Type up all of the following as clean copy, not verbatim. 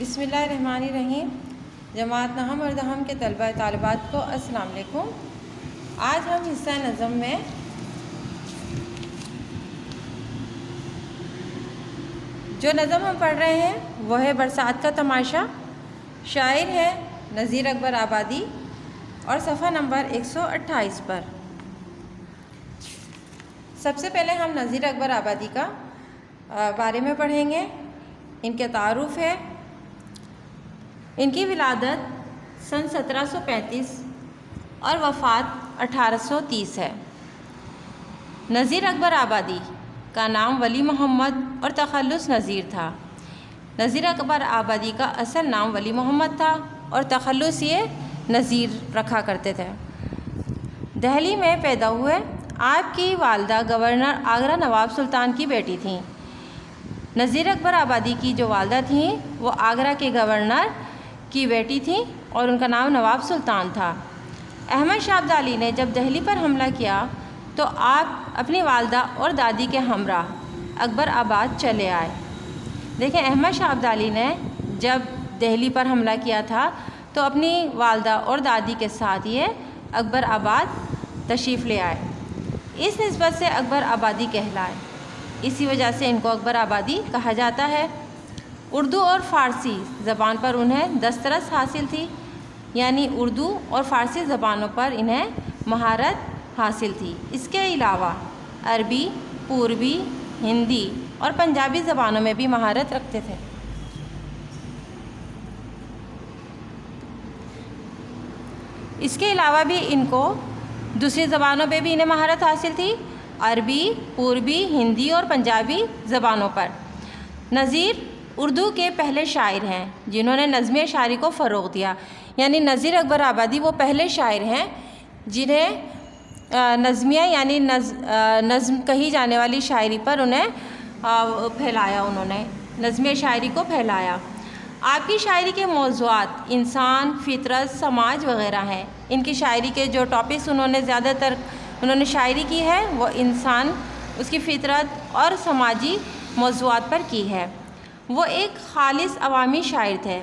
बिस्मिल्लाहिर्रहमानिर्रहीम। जमात नहम और दहम के तलबा तालिबात को अस्सलाम वालेकुम। आज हम हिस्सा नज़म में जो नज़म हम पढ़ रहे हैं वह है बरसात का तमाशा। शायर है नज़ीर अकबर आबादी और सफ़ा नंबर 128 पर। सबसे पहले हम नज़ीर अकबर आबादी का बारे में पढ़ेंगे। इनके तारुफ़ है, इनकी विलादत सन 1735 और वफ़ात 1830 है। नज़ीर अकबर आबादी का नाम वली मोहम्मद और तखल्लुस नज़ीर था। नज़ीर अकबर आबादी का असल नाम वली मोहम्मद था और तखल्लुस ये नज़ीर रखा करते थे। दिल्ली में पैदा हुए। आपकी वालदा गवर्नर आगरा नवाब सुल्तान की बेटी थीं। नज़ीर अकबर आबादी की जो वालदा थीं वो आगरा के गवर्नर की बेटी थीं और उनका नाम नवाब सुल्तान था। अहमद शाह अब्दाली ने जब दिल्ली पर हमला किया तो आप अपनी वालदा और दादी के हमरा अकबर आबाद चले आए। देखें, अहमद शाह अब्दाली ने जब दिल्ली पर हमला किया था तो अपनी वालदा और दादी के साथ ये अकबर आबाद तशरीफ़ ले आए। इस निस्बत से अकबर आबादी कहलाए। इसी वजह से इनको अकबर आबादी कहा जाता है। उर्दू और फ़ारसी ज़बान पर उन्हें दस्तरस हासिल थी, यानी उर्दू और फ़ारसी ज़बानों पर इन्हें महारत हासिल थी। इसके अलावा अरबी, पूर्वी, हिंदी और पंजाबी ज़बानों में भी महारत रखते थे। इसके अलावा भी इनको दूसरी ज़बानों पे भी इन्हें महारत हासिल थी, अरबी, पूर्वी, हिंदी और पंजाबी ज़बानों पर। नज़ीर उर्दू के पहले शायर हैं जिन्होंने नज़्म शायरी को फ़रोग़ दिया, यानी नज़ीर अकबर आबादी वो पहले शायर हैं जिन्हें नज़्मिया यानी नज़्म कही जाने वाली शायरी पर उन्हें फैलाया, उन्होंने नज़्म शायरी को फैलाया। आपकी शायरी के मौज़ूआत इंसान, फ़ितरत, समाज वग़ैरह हैं। इनकी शायरी के जो टॉपिक्स ज़्यादातर उन्होंने शायरी की है वो इंसान, उसकी फ़ितरत और समाजी मौज़ूआत पर की है। वो एक ख़ालिस अवामी शायर थे,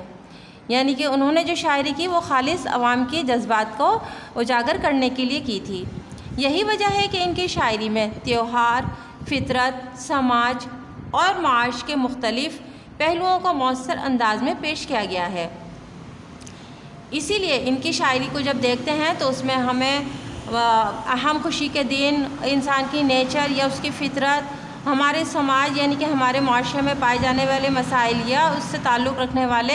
यानी कि उन्होंने जो शायरी की वो ख़ालिस अवाम के जज्बात को उजागर करने के लिए की थी। यही वजह है कि इनकी शायरी में त्योहार, फ़ितरत, समाज और माश के मुख्तलिफ़ पहलुओं को मौसर अंदाज में पेश किया गया है। इसीलिए इनकी शायरी को जब देखते हैं तो उसमें हमें अहम खुशी के दिन, इंसान की नेचर या उसकी फ़ितरत, हमारे समाज यानी कि हमारे माशरे में पाए जाने वाले मसाइल या उससे ताल्लुक़ रखने वाले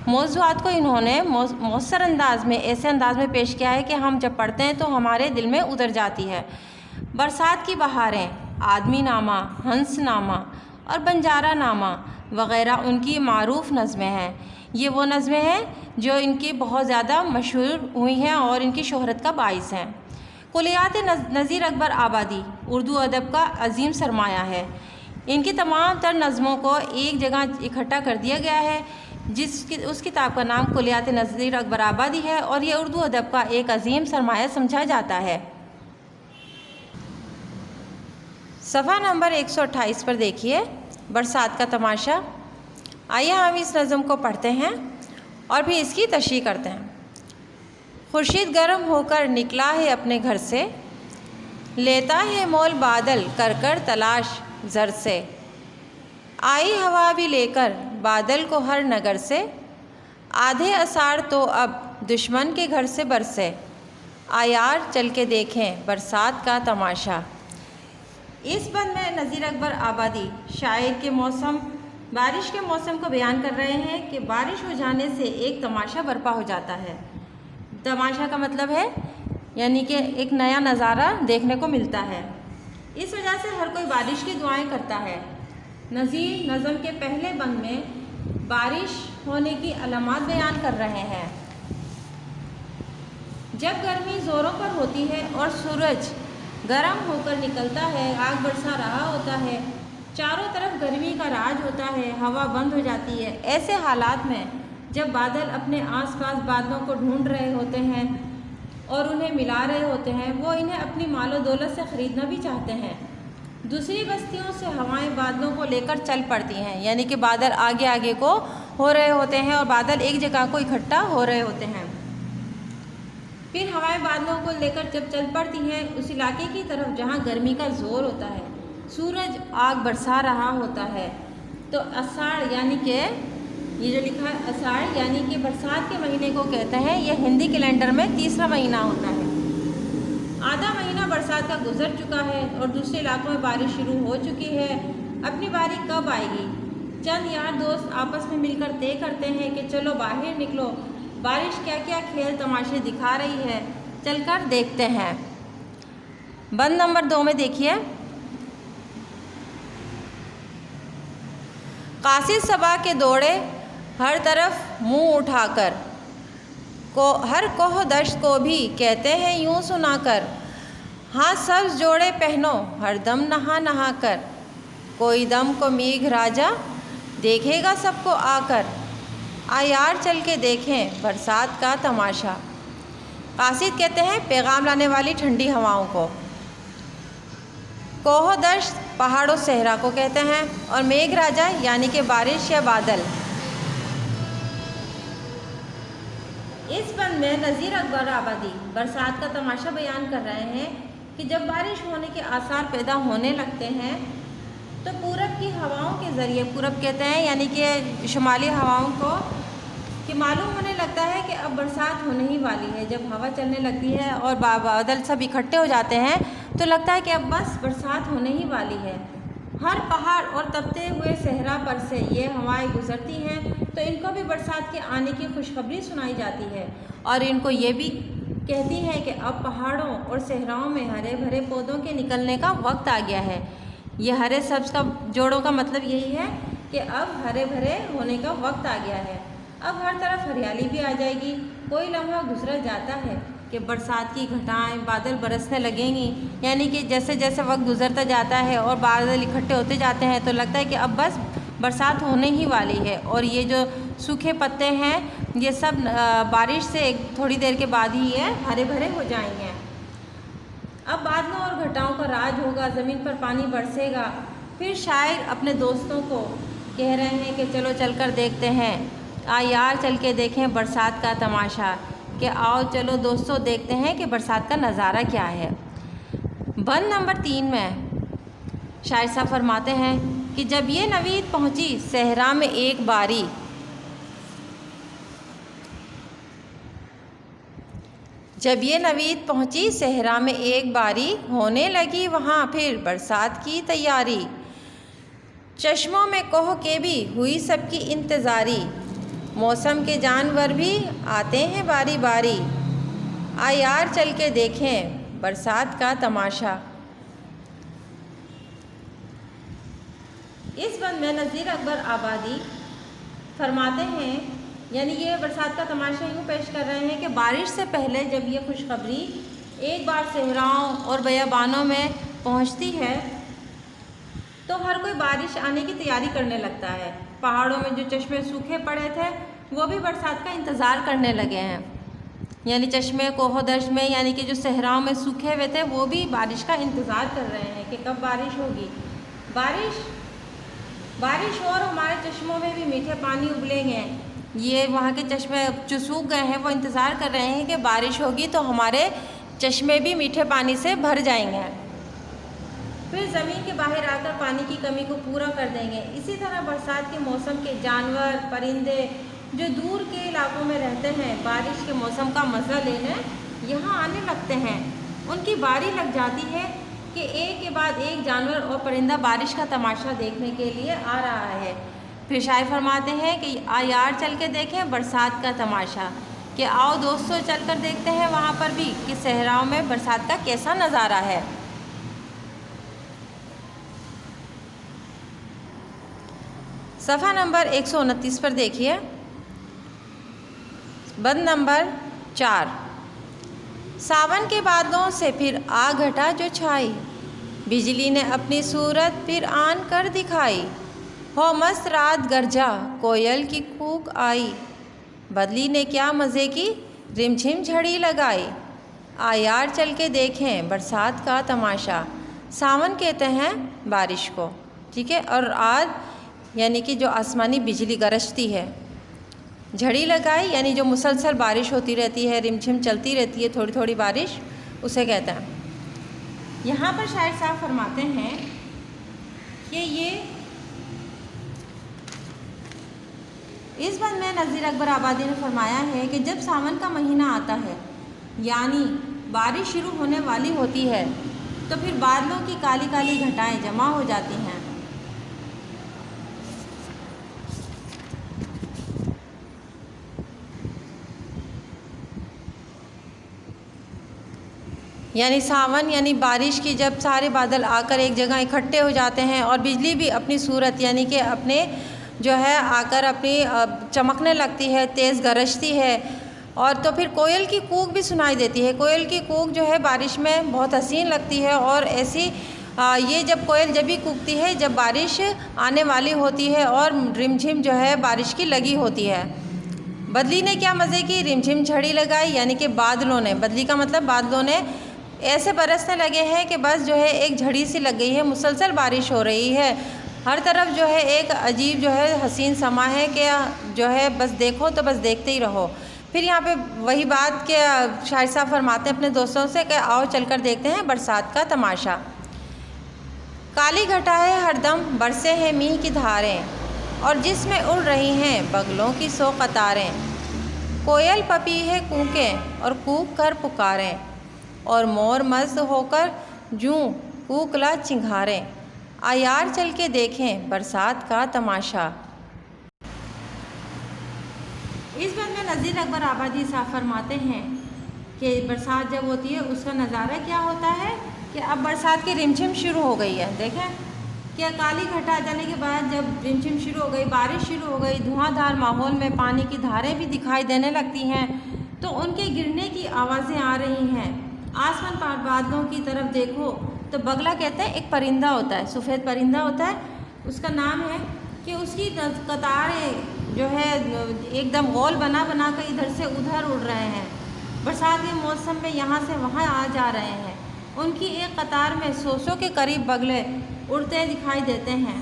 मौज़ूआत को इन्होंने मौसर अंदाज में, ऐसे अंदाज में पेश किया है कि हम जब पढ़ते हैं तो हमारे दिल में उतर जाती है। बरसात की बहारें, आदमी नामा, हंस नामा और बंजारा नामा वग़ैरह उनकी मारूफ़ नज़में हैं। ये वो नज़में हैं जो इनकी बहुत ज़्यादा मशहूर हुई हैं और इनकी शोहरत का बाइस हैं। कुलियात नज़ीर अकबर आबादी उर्दू अदब का अजीम सरमाया है। इनकी तमाम तर नज़मों को एक जगह इकट्ठा कर दिया गया है, उस किताब का नाम कुलियात नज़ीर अकबर आबादी है और ये उर्दू अदब का एक अजीम सरमाया समझा जाता है। सफ़ा नंबर 128 पर देखिए बरसात का तमाशा। आइए हम इस नज़म को पढ़ते हैं और फिर इसकी तशरीह करते हैं। खुर्शीद गर्म होकर निकला है अपने घर से, लेता है मोल बादल कर कर तलाश ज़र से। आई हवा भी लेकर बादल को हर नगर से, आधे असार तो अब दुश्मन के घर से बरसे। आयार चल के देखें बरसात का तमाशा। इस बंद में नज़ीर अकबर आबादी शायर के मौसम, बारिश के मौसम को बयान कर रहे हैं कि बारिश हो जाने से एक तमाशा बर्पा हो जाता है। तमाशा का मतलब है यानी कि एक नया नज़ारा देखने को मिलता है। इस वजह से हर कोई बारिश की दुआएं करता है। नज़ीर नज़म के पहले बंद में बारिश होने की अलामात बयान कर रहे हैं। जब गर्मी ज़ोरों पर होती है और सूरज गर्म होकर निकलता है, आग बरसा रहा होता है, चारों तरफ गर्मी का राज होता है, हवा बंद हो जाती है, ऐसे हालात में जब बादल अपने आसपास बादलों को ढूंढ रहे होते हैं और उन्हें मिला रहे होते हैं, वो इन्हें अपनी मालो दौलत से ख़रीदना भी चाहते हैं। दूसरी बस्तियों से हवाएं बादलों को लेकर चल पड़ती हैं, यानी कि बादल आगे आगे को हो रहे होते हैं और बादल एक जगह को इकट्ठा हो रहे होते हैं। फिर हवाएं बादलों को लेकर जब चल पड़ती हैं उस इलाके की तरफ जहाँ गर्मी का ज़ोर होता है, सूरज आग बरसा रहा होता है। तो आषाढ़ यानी कि ये जो लिखा है आषाढ़ यानी कि बरसात के महीने को कहते हैं। यह हिंदी कैलेंडर में तीसरा महीना होता है। आधा महीना बरसात का गुजर चुका है और दूसरे इलाकों में बारिश शुरू हो चुकी है। अपनी बारी कब आएगी? चंद यार दोस्त आपस में मिलकर तय करते हैं कि चलो बाहर निकलो, बारिश क्या क्या खेल तमाशे दिखा रही है, चलकर देखते हैं। बंद नंबर 2 में देखिए, कासिद सबा के दौड़े हर तरफ मुंह उठाकर, को हर कोह दश्त को भी कहते हैं यूं सुनाकर, हाँ सब्ज जोड़े पहनो हर दम नहा नहा कर, कोई दम को मेघ राजा देखेगा सबको आकर, आ यार चल के देखें बरसात का तमाशा। कासिद कहते हैं पैगाम लाने वाली ठंडी हवाओं को, कोह दश्त पहाड़ों सहरा को कहते हैं और मेघ राजा यानी कि बारिश या बादल। इस बंद में नज़ीर अकबर आबादी बरसात का तमाशा बयान कर रहे हैं कि जब बारिश होने के आसार पैदा होने लगते हैं तो पूरब की हवाओं के ज़रिए, पूरब कहते हैं यानी कि शुमाली हवाओं को, कि मालूम होने लगता है कि अब बरसात होने ही वाली है। जब हवा चलने लगती है और बादल सब इकट्ठे हो जाते हैं तो लगता है कि अब बस बरसात होने ही वाली है। हर पहाड़ और तपते हुए सहरा पर से ये हवाएं गुजरती हैं तो इनको भी बरसात के आने की खुशखबरी सुनाई जाती है और इनको ये भी कहती हैं कि अब पहाड़ों और सहराओं में हरे भरे पौधों के निकलने का वक्त आ गया है। ये हरे सब्ज का जोड़ों का मतलब यही है कि अब हरे भरे होने का वक्त आ गया है। अब हर तरफ हरियाली भी आ जाएगी। कोई लम्हा गुजरा जाता है कि बरसात की घटाएं बादल बरसने लगेंगी, यानी कि जैसे जैसे वक्त गुजरता जाता है और बादल इकट्ठे होते जाते हैं तो लगता है कि अब बस बरसात होने ही वाली है। और ये जो सूखे पत्ते हैं ये सब बारिश से थोड़ी देर के बाद ही ये हरे भरे हो जाएंगे। अब बादलों और घटाओं का राज होगा, ज़मीन पर पानी बरसेगा। फिर शायर अपने दोस्तों को कह रहे हैं कि चलो चलकर देखते हैं, आ यार चल के देखें बरसात का तमाशा, कि आओ चलो दोस्तों देखते हैं कि बरसात का नज़ारा क्या है। बंद नंबर 3 में शायर साहब फरमाते हैं कि जब ये नवीद पहुंची सहरा में एक बारी, जब ये नवीद पहुंची सहरा में एक बारी, होने लगी वहाँ फिर बरसात की तैयारी। चश्मों में कोह के भी हुई सबकी इंतज़ारी, मौसम के जानवर भी आते हैं बारी बारी, आ यार चल के देखें बरसात का तमाशा। इस बंद में नज़ीर अकबर आबादी फरमाते हैं, यानी ये बरसात का तमाशा यूँ पेश कर रहे हैं कि बारिश से पहले जब ये खुशखबरी एक बार सहराओं और बयाबानों में पहुंचती है तो हर कोई बारिश आने की तैयारी करने लगता है। पहाड़ों में जो चश्मे सूखे पड़े थे वो भी बरसात का इंतज़ार करने लगे हैं, यानी चश्मे कोह दश्त में यानी कि जो सहराओं में सूखे हुए थे वो भी बारिश का इंतज़ार कर रहे हैं कि कब बारिश होगी। बारिश और हमारे चश्मों में भी मीठे पानी उबलेंगे। ये वहाँ के चश्मे जो सूख गए हैं वो इंतज़ार कर रहे हैं कि बारिश होगी तो हमारे चश्मे भी मीठे पानी से भर जाएंगे, फिर ज़मीन के बाहर आकर पानी की कमी को पूरा कर देंगे। इसी तरह बरसात के मौसम के जानवर परिंदे जो दूर के इलाकों में रहते हैं बारिश के मौसम का मज़ा लेने यहाँ आने लगते हैं। उनकी बारी लग जाती है कि एक के बाद एक जानवर और परिंदा बारिश का तमाशा देखने के लिए आ रहा है। फिर शायर फरमाते हैं कि आ यार चल के देखें बरसात का तमाशा, कि आओ दोस्तों चलकर देखते हैं वहाँ पर भी कि सहराओं में बरसात का कैसा नज़ारा है। सफ़ा नंबर 129 पर देखिए, बंद नंबर 4। सावन के बादलों से फिर आ घटा जो छाई, बिजली ने अपनी सूरत फिर आन कर दिखाई, हो मस्त रात गरजा कोयल की कूक आई, बदली ने क्या मज़े की रिमझिम झड़ी लगाई, आ यार चल के देखें बरसात का तमाशा। सावन कहते हैं बारिश को, ठीक है। और आज यानी कि जो आसमानी बिजली गरजती है। झड़ी लगाई यानी जो मुसलसल बारिश होती रहती है, रिमझिम चलती रहती है थोड़ी थोड़ी बारिश, उसे कहते हैं। यहाँ पर शायर साहब फरमाते हैं कि ये इस बात में नज़ीर अकबर आबादी ने फरमाया है कि जब सावन का महीना आता है यानी बारिश शुरू होने वाली होती है तो फिर बादलों की काली काली घटाएं जमा हो जाती हैं। यानी सावन यानी बारिश की जब सारे बादल आकर एक जगह इकट्ठे हो जाते हैं और बिजली भी अपनी सूरत यानी कि अपने जो है आकर अपनी चमकने लगती है, तेज़ गरजती है। और तो फिर कोयल की कूक भी सुनाई देती है। कोयल की कूक जो है बारिश में बहुत हसीन लगती है और ऐसी ये जब कोयल जब भी कूकती है जब बारिश आने वाली होती है और रिमझिम जो है बारिश की लगी होती है। बदली ने क्या मज़े की रिमझिम झड़ी लगाई यानी कि बादलों ने, बदली का मतलब बादलों ने ऐसे बरसने लगे हैं कि बस जो है एक झड़ी सी लग गई है, मुसलसल बारिश हो रही है। हर तरफ जो है एक अजीब जो है हसीन समा है कि जो है बस देखो तो बस देखते ही रहो। फिर यहाँ पे वही बात के शायर साहब फरमाते हैं अपने दोस्तों से कि आओ चलकर देखते हैं बरसात का तमाशा। काली घटाएं हरदम बरसे हैं मींह की धारें और जिसमें उड़ रही हैं बगलों की 100 कतारें। कोयल पपी है कूकें और कूक कर पुकारें और मोर मस्त होकर जूं कूकला चिंघारें। आयार चल के देखें बरसात का तमाशा। इस बात में नज़ीर अकबर आबादी साहब फरमाते हैं कि बरसात जब होती है उसका नज़ारा क्या होता है कि अब बरसात की रिमझिम शुरू हो गई है। देखें कि काली घटा जाने के बाद जब रिमझिम शुरू हो गई, बारिश शुरू हो गई, धुआंधार माहौल में पानी की धारें भी दिखाई देने लगती हैं तो उनके गिरने की आवाज़ें आ रही हैं। आसमान पर बादलों की तरफ देखो तो बगला कहते हैं एक परिंदा होता है, सफ़ेद परिंदा होता है, उसका नाम है कि उसकी कतारें जो है एकदम गोल बना बना कर इधर से उधर उड़ रहे हैं। बरसात के मौसम में यहाँ से वहाँ आ जा रहे हैं। उनकी एक कतार में 100 के करीब बगले उड़ते दिखाई देते हैं।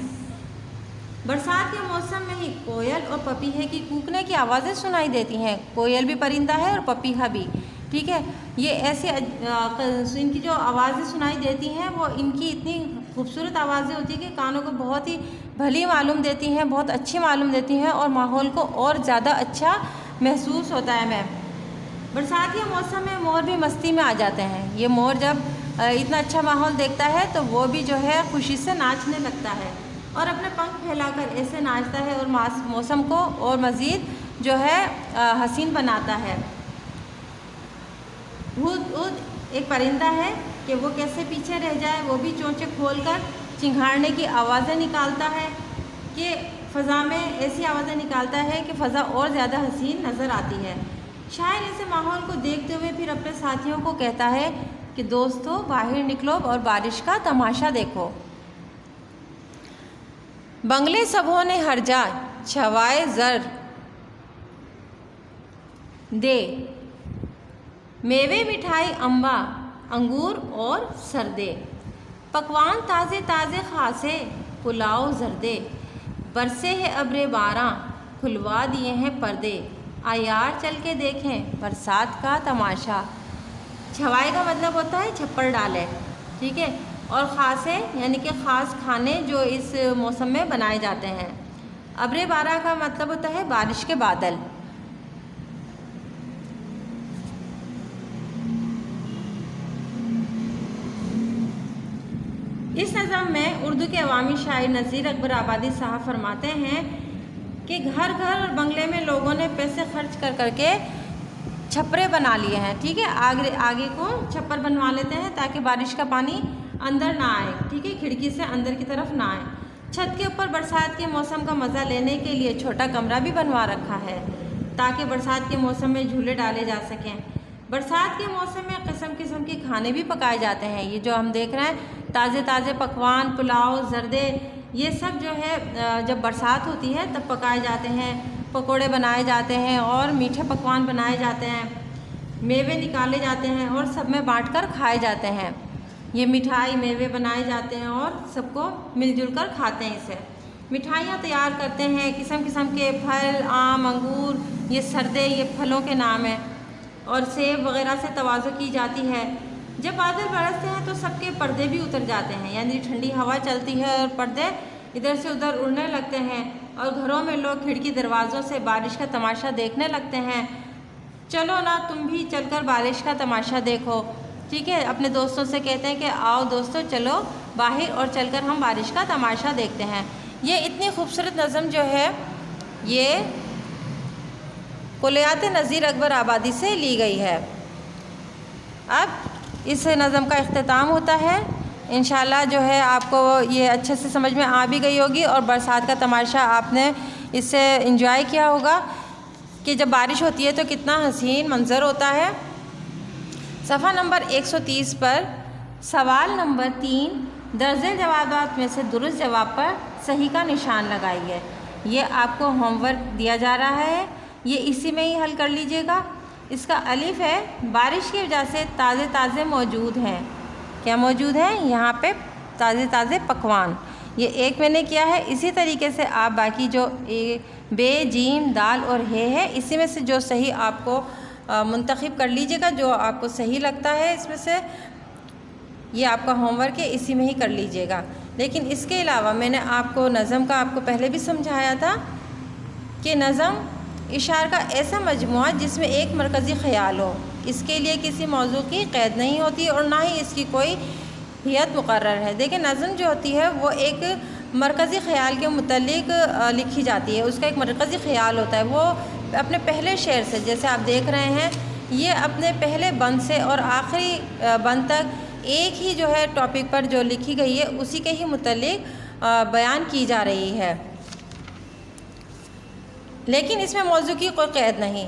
बरसात के मौसम में ही कोयल और पपीहे की कूकने की आवाज़ें सुनाई देती हैं। कोयल भी परिंदा है और पपीहा भी, ठीक है। ये ऐसे इनकी जो आवाज़ें सुनाई देती हैं वो इनकी इतनी खूबसूरत आवाज़ें होती है कि कानों को बहुत ही भली मालूम देती हैं, बहुत अच्छी मालूम देती हैं और माहौल को और ज़्यादा अच्छा महसूस होता है। मैं बरसात के मौसम में मोर भी मस्ती में आ जाते हैं। ये मोर जब इतना अच्छा माहौल देखता है तो वो भी जो है खुशी से नाचने लगता है और अपने पंख फैलाकर ऐसे नाचता है और मौसम को और मज़ीद जो है हसीन बनाता है। हुद एक परिंदा है कि वो कैसे पीछे रह जाए, वो भी चोंचे खोलकर चिंघाड़ने की आवाज़ें निकालता है कि फ़ज़ा में ऐसी आवाज़ें निकालता है कि फ़ज़ा और ज़्यादा हसीन नज़र आती है। शायर ऐसे माहौल को देखते हुए फिर अपने साथियों को कहता है कि दोस्तों बाहर निकलो और बारिश का तमाशा देखो। बंगले सबों ने हर जा छवाए ज़र दे, मेवे मिठाई अम्बा अंगूर और सरदे, पकवान ताज़े ताज़े खासे पुलाव जरदे, बरसे है अब्रे बारां खुलवा दिए हैं पर्दे, आयार चल के देखें बरसात का तमाशा। छवाए का मतलब होता है छप्पर डाले, ठीक है, और ख़ासे यानी कि ख़ास खाने जो इस मौसम में बनाए जाते हैं। अब्रे बारा का मतलब होता है बारिश के बादल। इस नज़म में उर्दू के अवामी शायर नज़ीर अकबर आबादी साहब फरमाते हैं कि घर घर और बंगले में लोगों ने पैसे खर्च कर करके छप्परे बना लिए हैं, ठीक है। आगे को छप्पर बनवा लेते हैं ताकि बारिश का पानी अंदर ना आए, ठीक है, खिड़की से अंदर की तरफ ना आए। छत के ऊपर बरसात के मौसम का मज़ा लेने के लिए छोटा कमरा भी बनवा रखा है ताकि बरसात के मौसम में झूले डाले जा सकें। बरसात के मौसम में किस्म किस्म के खाने भी पकाए जाते हैं। ये जो हम देख रहे हैं ताज़े ताज़े पकवान, पुलाव, जर्दे, ये सब जो है जब बरसात होती है तब पकाए जाते हैं। पकोड़े बनाए जाते हैं और मीठे पकवान बनाए जाते हैं, मेवे निकाले जाते हैं और सब में बांटकर खाए जाते हैं। ये मिठाई मेवे बनाए जाते हैं और सबको मिलजुल कर खाते हैं इसे। मिठाइयाँ तैयार करते हैं, किस्म किस्म के फल, आम, अंगूर, ये सर्दे, ये फलों के नाम हैं, और सेब वगैरह से तवाज़ो की जाती है। जब बादल बरसते हैं तो सबके पर्दे भी उतर जाते हैं, यानी ठंडी हवा चलती है और पर्दे इधर से उधर उड़ने लगते हैं, और घरों में लोग खिड़की दरवाज़ों से बारिश का तमाशा देखने लगते हैं। चलो ना, तुम भी चलकर बारिश का तमाशा देखो, ठीक है। अपने दोस्तों से कहते हैं कि आओ दोस्तों, चलो बाहर और चलकर हम बारिश का तमाशा देखते हैं। ये इतनी खूबसूरत नज़म जो है ये कुलियात नज़ीर अकबर आबादी से ली गई है। अब इस नज़म का इख्तिताम होता है। इंशाल्लाह जो है आपको ये अच्छे से समझ में आ भी गई होगी, और बरसात का तमाशा आपने इससे इंजॉय किया होगा कि जब बारिश होती है तो कितना हसीन मंज़र होता है। सफ़ा नंबर 130 पर सवाल नंबर 3 दर्जे जवाबात में से दुरुस्त जवाब पर सही का निशान लगाइए। ये आपको होमवर्क दिया जा रहा है, ये इसी में ही हल कर लीजिएगा। इसका अलिफ है, बारिश की वजह से ताज़े ताज़े मौजूद हैं। क्या मौजूद है यहाँ पे? ताज़े ताज़े पकवान। ये एक मैंने किया है। इसी तरीके से आप बाकी जो बे, जीम, दाल और हे है, इसी में से जो सही आपको मुंतखब कर लीजिएगा, जो आपको सही लगता है इसमें से। ये आपका होमवर्क है, इसी में ही कर लीजिएगा। लेकिन इसके अलावा मैंने आपको नज़म का आपको पहले भी समझाया था कि नज़म इशार का ऐसा मजमुआ जिसमें एक मरकज़ी ख़याल हो। इसके लिए किसी मौजू की क़ैद नहीं होती और ना ही इसकी कोई हियत मुकर्रर है। देखिए, नज़म जो होती है वो एक मरकज़ी ख़याल के मुतल्लिक लिखी जाती है। उसका एक मरकज़ी ख़याल होता है, वो अपने पहले शेर से, जैसे आप देख रहे हैं, ये अपने पहले बंद से और आखिरी बंद तक एक ही जो है टॉपिक पर जो लिखी गई है उसी के ही मुतल्लिक बयान की जा रही है। लेकिन इसमें मौजू की कोई क़ैद नहीं,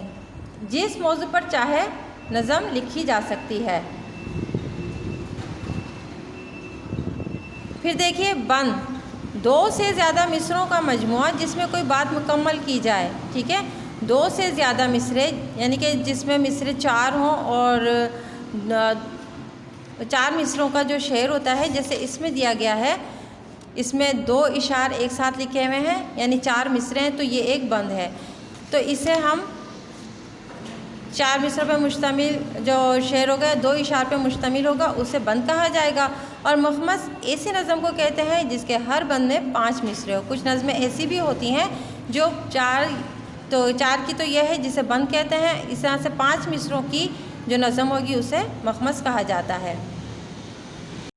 जिस मौजू पर चाहे नज़म लिखी जा सकती है। फिर देखिए, बंद 2 से ज़्यादा मिसरों का मजमुआ जिसमें कोई बात मुकम्मल की जाए, ठीक है। 2 से ज़्यादा मिसरे यानी कि जिसमें मिसरे 4 हों, और 4 मिसरों का जो शेर होता है, जैसे इसमें दिया गया है, इसमें 2 इशार एक साथ लिखे हुए हैं, यानी 4 मिसरे हैं, तो ये एक बंद है। तो इसे हम 4 मिसरों पर मुश्तमिल जो शेर होगा, 2 इशार पर मुश्तमिल होगा, उसे बंद कहा जाएगा। और मुखमस ऐसी नज़म को कहते हैं जिसके हर बंद में 5 मिसरे हो। कुछ नज़में ऐसी भी होती हैं जो 4 की तो यह है जिसे बंद कहते हैं। इस तरह से 5 मिसरों की जो नज़म होगी उसे मुखमस कहा जाता है।